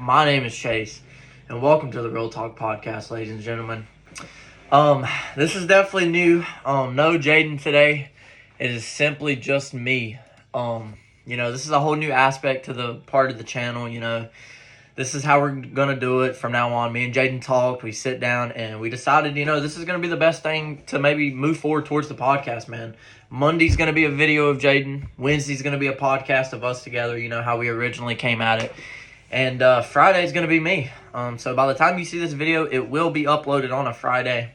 My name is Chase, and welcome to the Real Talk Podcast, ladies and gentlemen. This is definitely new. No Jaden today. It is simply just me. This is a whole new aspect to the part of the channel. This is how we're gonna do it from now on. Me and Jaden talked. We sit down and we decided, this is gonna be the best thing to maybe move forward towards the podcast, man. Monday's gonna be a video of Jaden. Wednesday's gonna be a podcast of us together. How we originally came at it. And Friday's gonna be me. So by the time you see this video, it will be uploaded on a Friday.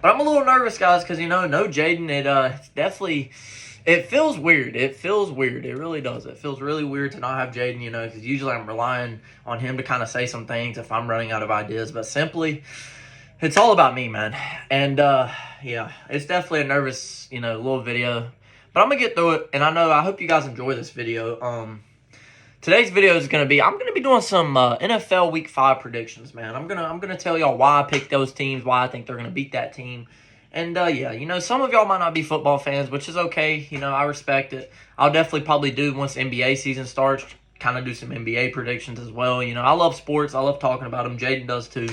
But I'm a little nervous, guys, because no Jaden. It feels weird. It feels weird. It really does. It feels really weird to not have Jaden, because usually I'm relying on him to kind of say some things if I'm running out of ideas. But simply, it's all about me, man. And, it's definitely a nervous, little video. But I'm going to get through it. And I hope you guys enjoy this video. Today's video is I'm going to be doing some NFL Week 5 predictions, man. I'm going to tell y'all why I picked those teams, why I think they're going to beat that team. And, some of y'all might not be football fans, which is okay. I respect it. I'll definitely probably do, once the NBA season starts, kind of do some NBA predictions as well. I love sports. I love talking about them. Jaden does too.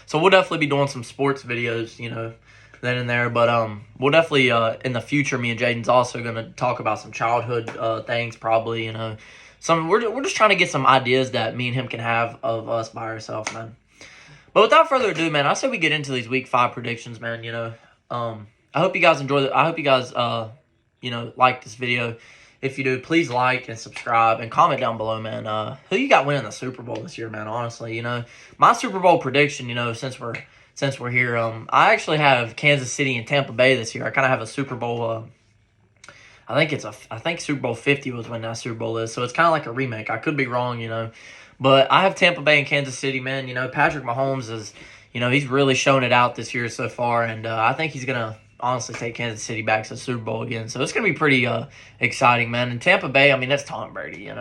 So we'll definitely be doing some sports videos, then and there. But we'll definitely, in the future, me and Jaden's also going to talk about some childhood things probably, We're just trying to get some ideas that me and him can have of us by ourselves, man. But without further ado, man, I say we get into these Week 5 predictions, man. I hope you guys enjoy it. I hope you guys, like this video. If you do, please like and subscribe and comment down below, man. Who you got winning the Super Bowl this year, man? Honestly, my Super Bowl prediction, since we're here, I actually have Kansas City and Tampa Bay this year. I kind of have a Super Bowl. I think Super Bowl 50 was when that Super Bowl is, so it's kind of like a remake. I could be wrong, but I have Tampa Bay and Kansas City, man. Patrick Mahomes is, he's really shown it out this year so far, and I think he's going to honestly take Kansas City back to the Super Bowl again. So it's going to be pretty exciting, man. And Tampa Bay, that's Tom Brady,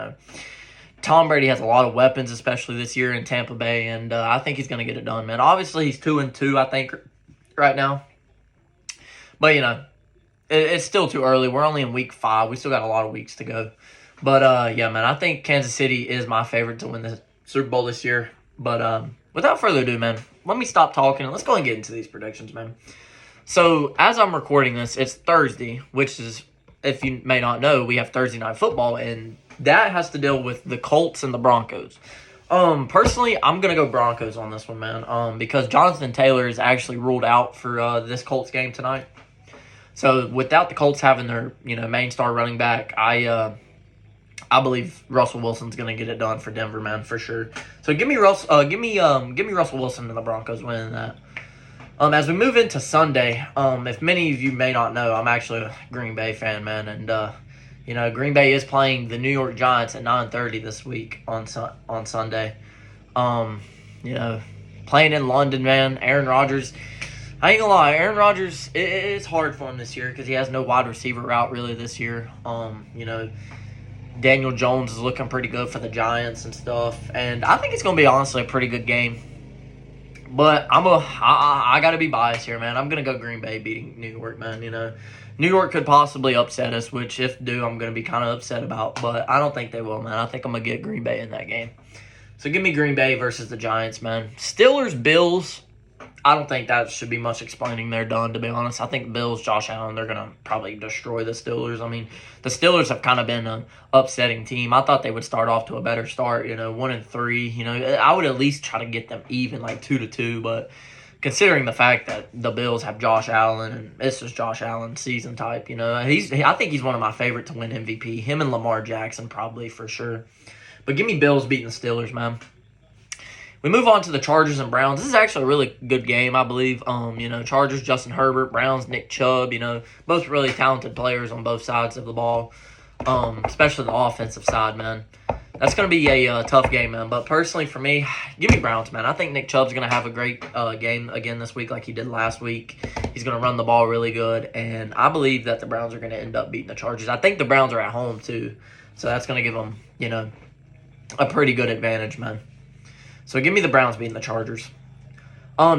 Tom Brady has a lot of weapons, especially this year in Tampa Bay, and I think he's going to get it done, man. Obviously, he's 2-2, I think, right now. But, it's still too early. We're only in Week 5. We still got a lot of weeks to go. But, man, I think Kansas City is my favorite to win the Super Bowl this year. But without further ado, man, let me stop talking and let's go and get into these predictions, man. So, as I'm recording this, it's Thursday, which is, if you may not know, we have Thursday Night Football, and that has to deal with the Colts and the Broncos. Personally, I'm going to go Broncos on this one, man, because Jonathan Taylor is actually ruled out for this Colts game tonight. So, without the Colts having their, main star running back, I believe Russell Wilson's going to get it done for Denver, man, for sure. So, give me Russell Wilson and the Broncos winning that. As we move into Sunday, if many of you may not know, I'm actually a Green Bay fan, man, and Green Bay is playing the New York Giants at 9:30 this week on Sunday. Playing in London, man. Aaron Rodgers. I ain't gonna lie, Aaron Rodgers, it's hard for him this year because he has no wide receiver route really this year. Daniel Jones is looking pretty good for the Giants and stuff, and I think it's gonna be honestly a pretty good game. But I gotta be biased here, man. I'm gonna go Green Bay beating New York, man. New York could possibly upset us, which if do, I'm gonna be kind of upset about. But I don't think they will, man. I think I'm gonna get Green Bay in that game. So give me Green Bay versus the Giants, man. Steelers, Bills. I don't think that should be much explaining. They're done, to be honest. I think Bills, Josh Allen, they're going to probably destroy the Steelers. The Steelers have kind of been an upsetting team. I thought they would start off to a better start, 1-3. I would at least try to get them even, like 2-2. But considering the fact that the Bills have Josh Allen, and it's just Josh Allen season type, I think he's one of my favorite to win MVP. Him and Lamar Jackson probably for sure. But give me Bills beating the Steelers, man. We move on to the Chargers and Browns. This is actually a really good game, I believe. Chargers, Justin Herbert, Browns, Nick Chubb, both really talented players on both sides of the ball, especially the offensive side, man. That's going to be a tough game, man. But personally, for me, give me Browns, man. I think Nick Chubb's going to have a great game again this week like he did last week. He's going to run the ball really good, and I believe that the Browns are going to end up beating the Chargers. I think the Browns are at home, too, so that's going to give them, a pretty good advantage, man. So give me the Browns beating the Chargers.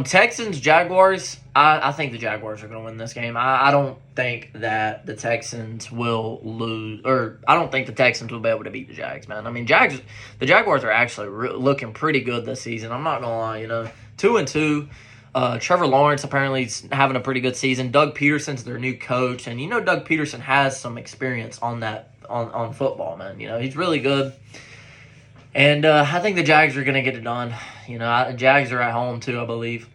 Texans, Jaguars. I think the Jaguars are going to win this game. I don't think that the Texans will lose, or I don't think the Texans will be able to beat the Jags, man. I mean, the Jaguars are actually looking pretty good this season. I'm not going to lie, 2-2. Trevor Lawrence apparently is having a pretty good season. Doug Peterson's their new coach, and Doug Peterson has some experience on football, man. He's really good. And I think the Jags are going to get it done. Jags are at home too, I believe.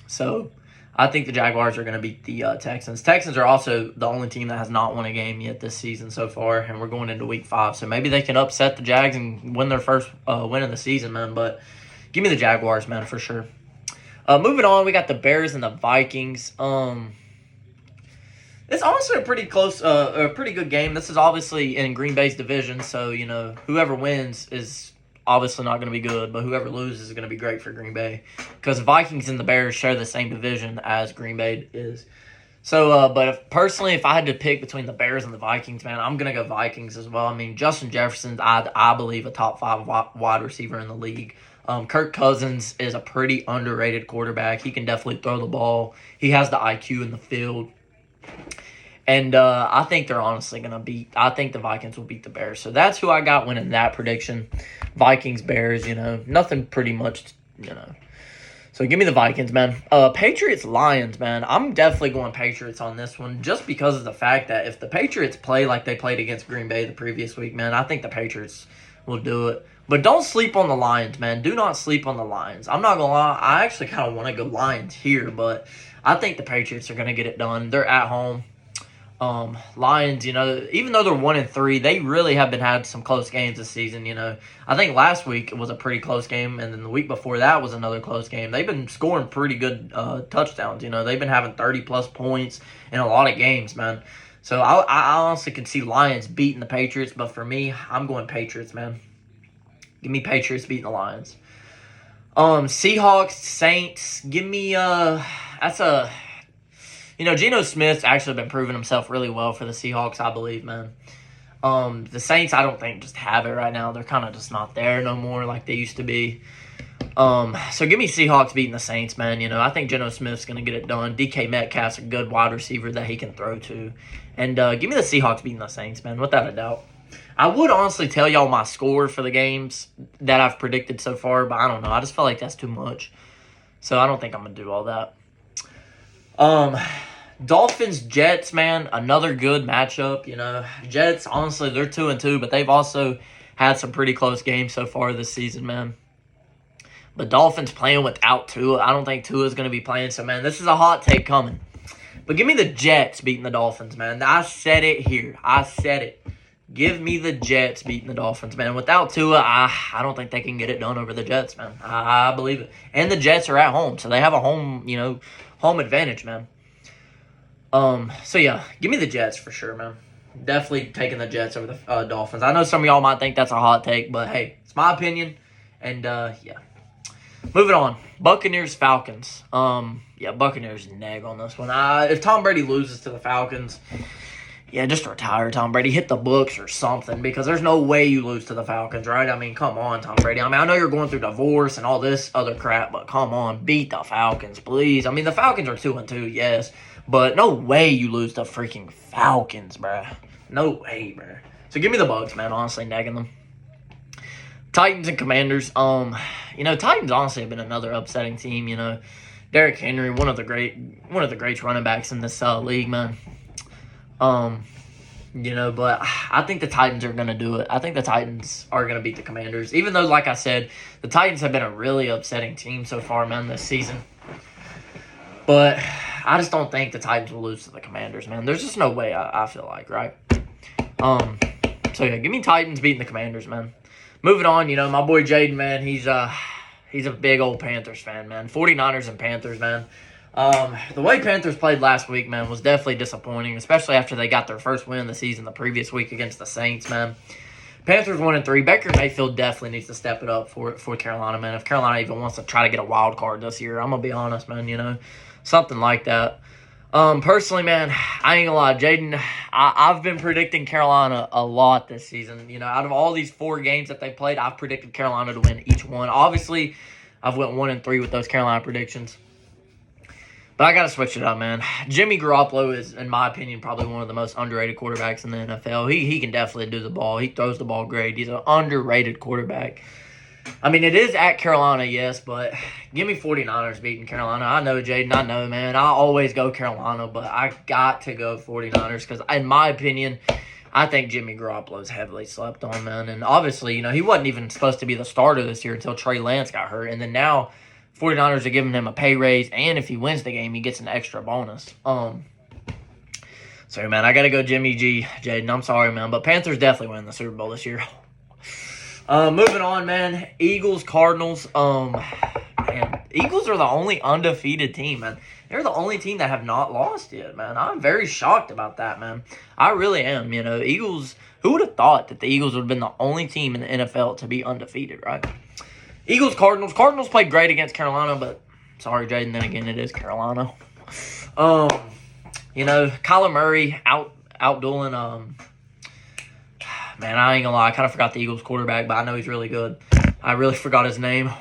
So I think the Jaguars are going to beat the Texans. Texans are also the only team that has not won a game yet this season so far, and we're going into week 5. So maybe they can upset the Jags and win their first win of the season, man. But give me the Jaguars, man, for sure. Moving on, we got the Bears and the Vikings. It's honestly a pretty close, a pretty good game. This is obviously in Green Bay's division, so, whoever wins is obviously not going to be good, but whoever loses is going to be great for Green Bay because the Vikings and the Bears share the same division as Green Bay is. So, but personally, if I had to pick between the Bears and the Vikings, man, I'm going to go Vikings as well. I mean, Justin Jefferson's, I believe, a top 5 wide receiver in the league. Kirk Cousins is a pretty underrated quarterback. He can definitely throw the ball. He has the IQ in the field. And I think they're honestly going to I think the Vikings will beat the Bears. So that's who I got winning that prediction. Vikings, Bears, nothing pretty much, So give me the Vikings, man. Patriots, Lions, man. I'm definitely going Patriots on this one just because of the fact that if the Patriots play like they played against Green Bay the previous week, man, I think the Patriots will do it. But don't sleep on the Lions, man. Do not sleep on the Lions. I'm not going to lie. I actually kind of want to go Lions here, but I think the Patriots are going to get it done. They're at home. Lions, even though they're 1-3, they really have had some close games this season. I think last week it was a pretty close game, and then the week before that was another close game. They've been scoring pretty good touchdowns. They've been having 30+ points in a lot of games, man. So I honestly can see Lions beating the Patriots, but for me, I'm going Patriots, man. Give me Patriots beating the Lions. Seahawks, Saints. Give me that's a. Geno Smith's actually been proving himself really well for the Seahawks, I believe, man. The Saints, I don't think, just have it right now. They're kind of just not there no more like they used to be. So give me Seahawks beating the Saints, man. I think Geno Smith's going to get it done. DK Metcalf's a good wide receiver that he can throw to. And give me the Seahawks beating the Saints, man, without a doubt. I would honestly tell y'all my score for the games that I've predicted so far, but I don't know. I just feel like that's too much. So I don't think I'm going to do all that. Dolphins, Jets, man, another good matchup. Jets, honestly, they're 2-2, but they've also had some pretty close games so far this season, man. But Dolphins playing without Tua. I don't think Tua is going to be playing, so, man, this is a hot take coming. But give me the Jets beating the Dolphins, man. I said it here. I said it. Give me the Jets beating the Dolphins, man. Without Tua, I don't think they can get it done over the Jets, man. I believe it. And the Jets are at home, so they have a home advantage, man. So yeah, give me the Jets for sure, man. Definitely taking the Jets over the Dolphins. I know some of y'all might think that's a hot take, but hey, it's my opinion. And yeah. Moving on. Buccaneers, Falcons. Buccaneers nag on this one. If Tom Brady loses to the Falcons, yeah, just retire Tom Brady. Hit the books or something because there's no way you lose to the Falcons, right? I mean, come on, Tom Brady. I mean, I know you're going through divorce and all this other crap, but come on, beat the Falcons, please. I mean, the Falcons are 2-2, yes, but no way you lose to freaking Falcons, bruh. No way, bruh. So give me the Bucs, man, honestly, nagging them. Titans and Commanders. Titans honestly have been another upsetting team, Derrick Henry, one of the great running backs in this league, man. But I think the Titans are going to do it. I think the Titans are going to beat the Commanders. Even though, like I said, the Titans have been a really upsetting team so far, man, this season. But I just don't think the Titans will lose to the Commanders, man. There's just no way, I feel like, right? So, yeah, give me Titans beating the Commanders, man. Moving on, my boy Jaden, man, he's a big old Panthers fan, man. 49ers and Panthers, man. The way Panthers played last week, man, was definitely disappointing, especially after they got their first win of the season the previous week against the Saints, man. Panthers 1-3. Baker Mayfield definitely needs to step it up for Carolina, man. If Carolina even wants to try to get a wild card this year, I'm going to be honest, man, something like that. Personally, man, I ain't gonna lie, Jaden, I've been predicting Carolina a lot this season. Out of all these 4 games that they played, I've predicted Carolina to win each one. Obviously, I've went 1-3 with those Carolina predictions. But I got to switch it up, man. Jimmy Garoppolo is, in my opinion, probably one of the most underrated quarterbacks in the NFL. He can definitely do the ball. He throws the ball great. He's an underrated quarterback. I mean, it is at Carolina, yes, but give me 49ers beating Carolina. I know, Jaden. I know, man. I always go Carolina, but I got to go 49ers because, in my opinion, I think Jimmy Garoppolo is heavily slept on, man. And obviously, he wasn't even supposed to be the starter this year until Trey Lance got hurt. And then now 49ers are giving him a pay raise, and if he wins the game, he gets an extra bonus. So, man, I got to go Jimmy G, Jaden. I'm sorry, man, but Panthers definitely win the Super Bowl this year. Moving on, man. Eagles, Cardinals. Man, Eagles are the only undefeated team, man. They're the only team that have not lost yet, man. I'm very shocked about that, man. I really am. Eagles, who would have thought that the Eagles would have been the only team in the NFL to be undefeated, right? Eagles, Cardinals. Cardinals played great against Carolina, but sorry, Jaden, then again, it is Carolina. Kyler Murray outdueling, man, I ain't gonna lie, I kind of forgot the Eagles quarterback, but I know he's really good. I really forgot his name.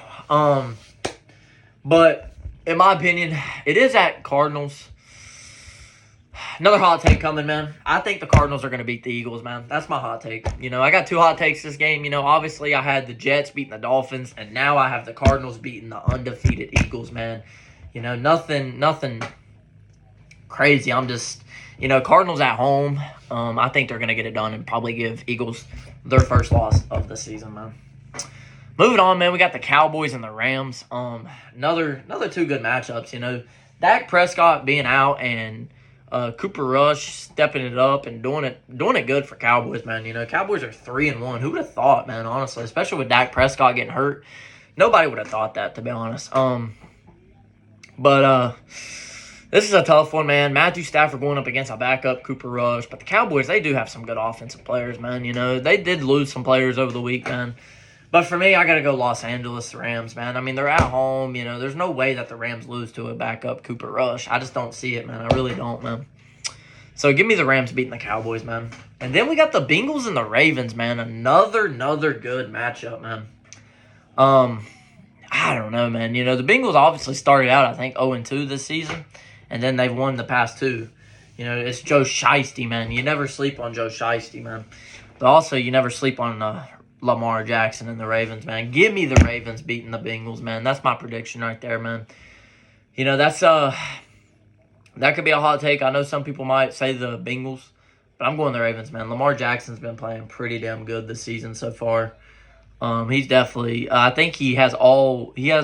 But in my opinion, it is at Cardinals. Another hot take coming, man. I think the Cardinals are going to beat the Eagles, man. That's my hot take. I got two hot takes this game. Obviously I had the Jets beating the Dolphins, and now I have the Cardinals beating the undefeated Eagles, man. Nothing crazy. I'm just, Cardinals at home. I think they're going to get it done and probably give Eagles their first loss of the season, man. Moving on, man, we got the Cowboys and the Rams. Another two good matchups, Dak Prescott being out and Cooper Rush stepping it up and doing it good for Cowboys, man. Cowboys are 3-1. Who would have thought, man, honestly, especially with Dak Prescott getting hurt. Nobody would have thought that, to be honest. But this is a tough one, man. Matthew Stafford going up against a backup Cooper Rush. But the Cowboys, they do have some good offensive players, man. They did lose some players over the week, man. But for me, I got to go Los Angeles Rams, man. I mean, they're at home. There's no way that the Rams lose to a backup Cooper Rush. I just don't see it, man. I really don't, man. So give me the Rams beating the Cowboys, man. And then we got the Bengals and the Ravens, man. Another good matchup, man. I don't know, man. The Bengals obviously started out, I think, 0-2 this season. And then they've won the past two. It's Joe Shiesty, man. You never sleep on Joe Shiesty, man. But also, you never sleep on Lamar Jackson and the Ravens, man. Give me the Ravens beating the Bengals, man. That's my prediction right there, man. That's that could be a hot take. I know some people might say the Bengals, but I'm going the Ravens, man. Lamar Jackson's been playing pretty damn good this season so far. He's definitely I think he has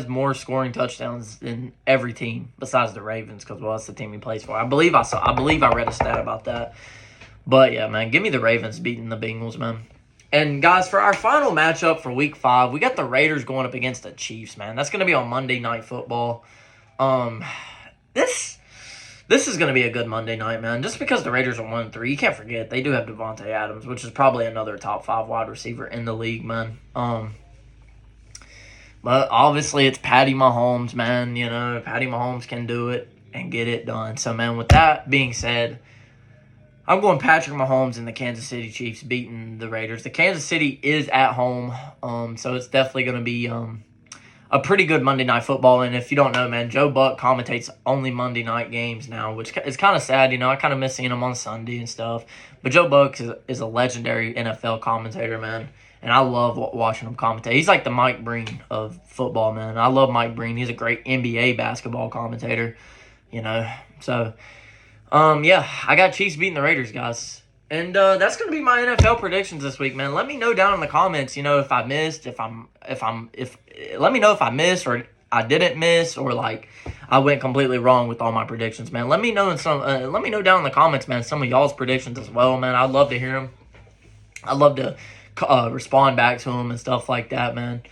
more scoring touchdowns than every team besides the Ravens, because that's the team he plays for. I believe I read a stat about that. But yeah, man, give me the Ravens beating the Bengals, man. And, guys, for our final matchup for Week 5, we got the Raiders going up against the Chiefs, man. That's going to be on Monday Night Football. This is going to be a good Monday night, man. Just because the Raiders are 1-3, you can't forget, they do have Devontae Adams, which is probably another top 5 wide receiver in the league, man. But, obviously, it's Patty Mahomes, man. Patty Mahomes can do it and get it done. So, man, with that being said, I'm going Patrick Mahomes and the Kansas City Chiefs beating the Raiders. The Kansas City is at home, so it's definitely going to be a pretty good Monday Night Football. And if you don't know, man, Joe Buck commentates only Monday night games now, which is kind of sad. I kind of miss seeing him on Sunday and stuff. But Joe Buck is a legendary NFL commentator, man, and I love watching him commentate. He's like the Mike Breen of football, man. I love Mike Breen. He's a great NBA basketball commentator, So, yeah, I got Chiefs beating the Raiders, guys. And that's going to be my NFL predictions this week, man. Let me know down in the comments, if I missed, let me know if I missed or I didn't miss, or like I went completely wrong with all my predictions, man. Let me know let me know down in the comments, man, some of y'all's predictions as well, man. I'd love to hear them. I'd love to respond back to them and stuff like that, man.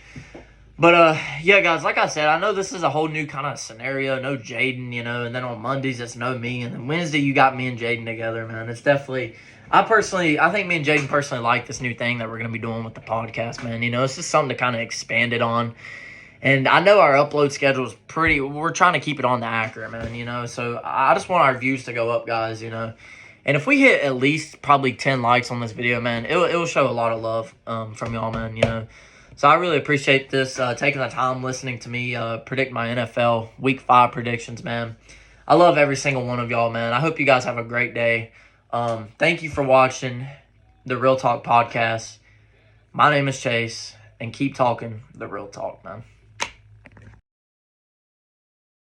But, yeah, guys, like I said, I know this is a whole new kind of scenario. No Jaden, and then on Mondays it's no me. And then Wednesday you got me and Jaden together, man. It's definitely – I think me and Jaden personally like this new thing that we're going to be doing with the podcast, man. It's just something to kind of expand it on. And I know our upload schedule is we're trying to keep it on the accurate, man, So I just want our views to go up, guys, And if we hit at least probably 10 likes on this video, man, it will show a lot of love from y'all, man, So I really appreciate this, taking the time listening to me predict my NFL Week 5 predictions, man. I love every single one of y'all, man. I hope you guys have a great day. Thank you for watching the Real Talk podcast. My name is Chase, and keep talking the real talk, man.